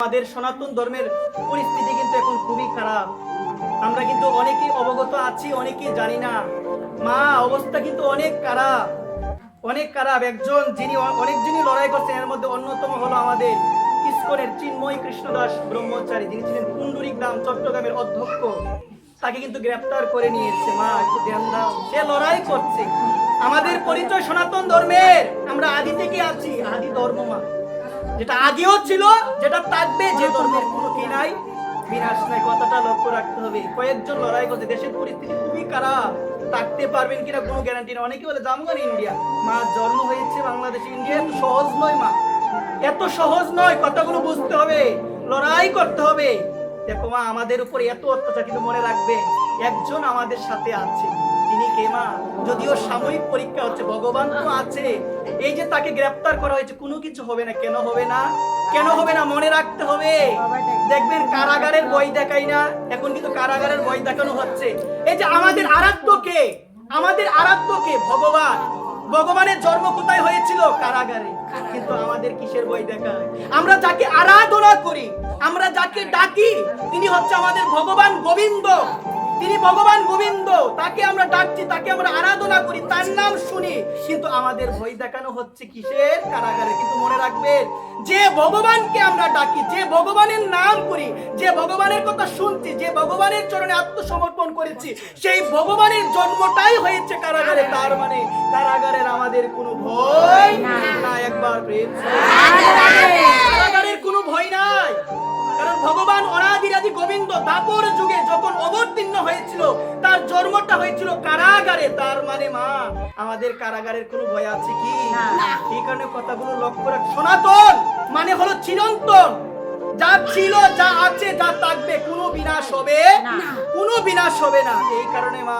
আমাদের সনাতন ধর্মের পরিস্থিতি কিন্তু এখন খুবই খারাপ। আমরা কিন্তু অনেকেই অবগত আছি, অনেকেই জানি না। মা, অবস্থা কিন্তু অনেক খারাপ, অনেক খারাপ। একজন যিনি অনেকজনই লড়াই করছেন, এর মধ্যে অন্যতম হলো আমাদের ইসকনের চিন্ময় কৃষ্ণদাস ব্রহ্মচারী, যিনি ছিলেন পুন্ডরিক ধাম চট্টগ্রামের অধ্যক্ষ। তাকে কিন্তু গ্রেফতার করে নিয়েছে। মা, একটু ধ্যান দাও। সে লড়াই করছে। আমাদের পরিচয় সনাতন ধর্মের, আমরা আদি থেকে আছি, আদি ধর্ম মা, যেটা আগেও ছিল, যেটা থাকবে, যে ধর্মের কোনো কি নাই, বিনাশ নাই। কথাটা লক্ষ্য রাখতে হবে। কয়েকজন লড়াই করছে, দেশের পরিস্থিতি খুবই খারাপ। থাকতে পারবেন কিনা কোনো গ্যারান্টি না। অনেকে বলে যাবো না ইন্ডিয়া। মা, জন্ম হয়েছে বাংলাদেশে, ইন্ডিয়া এত সহজ নয় মা, এত সহজ নয়। কথাগুলো বুঝতে হবে, লড়াই করতে হবে। দেখো মা, আমাদের উপর এত অত্যাচার, কিন্তু মনে রাখবে একজন আমাদের সাথে আছে। তিনি কে মা? যদিও সাময়িক পরীক্ষা হচ্ছে, ভগবান তো আছে। এই যে তাকে গ্রেফতার করা হয়েছে, কোনো কিছু হবে না। কেন হবে না? কেন হবে না? মনে রাখতে হবে। দেখবেন কারাগারের বই দেখাই না, এখন কিন্তু কারাগারের বই দেখানো হচ্ছে। এই যে আমাদের আরাধ্য কে? আমাদের আরাধ্য কে? ভগবান। ভগবানের জন্ম কোথায় হয়েছিল? কারাগারে। কিন্তু আমাদের কিসের বই দেখায়? আমরা যাকে আরাধনা করি, আমরা যাকে ডাকি, তিনি হচ্ছে আমাদের ভগবান গোবিন্দ। তিনি ভগবান গোবিন্দ, তাকে আমরা ডাকছি, তাকে আমরা আরাধনা করি, তার নাম শুনি। কিন্তু আমাদের ভয় দেখানো হচ্ছে কিসের? কারাগারে। কিন্তু মনে রাখবেন, যে ভগবানকে আমরা ডাকি, যে ভগবানের নাম করি, যে ভগবানের কথা শুনছি, যে ভগবানের চরণে আত্মসমর্পণ করেছি, সেই ভগবানের জন্মটাই হয়েছে কারাগারে। তার মানে কারাগারের আমাদের কোনো ভয় না। একবার প্রেম, কারাগারের কোনো ভয় নাই। কারণ ভগবান অনাদিরাদি গোবিন্দ দাপর যুগে যখন অবতীর্ণ হয়েছিল, তার জন্মটা হয়েছিল কারাগারে। তার মানে মা, আমাদের কারাগারের কোনো ভয় আছে কি? এই কারণে কথাগুলো লক্ষ্য রাখ। সনাতন মানে হলো চিরন্তন, যা ছিল, যা আছে, যা থাকবে, কোনো বিনাশ হবে না, কোনো বিনাশ হবে না। এই কারণে মা,